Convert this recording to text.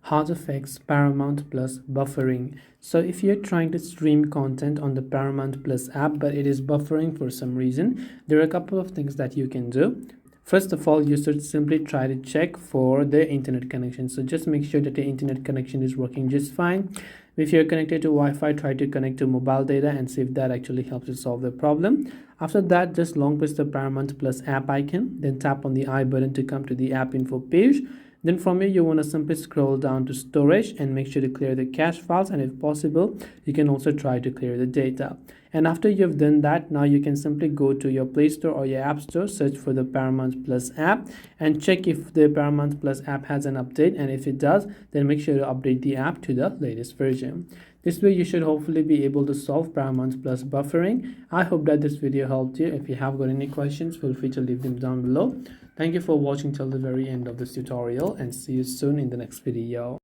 how to fix Paramount Plus buffering. So if you're trying to stream content on the Paramount Plus app but it is buffering for some reason, there are a couple of things that you can do. First of all, you should simply try to check for the internet connection. So just make sure that the internet connection is working just fine. If you're connected to Wi-Fi, try to connect to mobile data and see if that actually helps you solve the problem. After that, just long press the Paramount Plus app icon, then tap on the I button to come to the app info page. Then from here, you want to simply scroll down to storage and make sure to clear the cache files, and if possible, you can also try to clear the data. And after you've done that, now you can simply go to your Play Store or your App Store, search for the Paramount Plus app and check if the Paramount Plus app has an update, and if it does, then make sure to update the app to the latest version. This way you should hopefully be able to solve Paramount Plus buffering. I hope that this video helped you. If you have got any questions, feel free to leave them down below. Thank you for watching till the very end of this tutorial, and see you soon in the next video.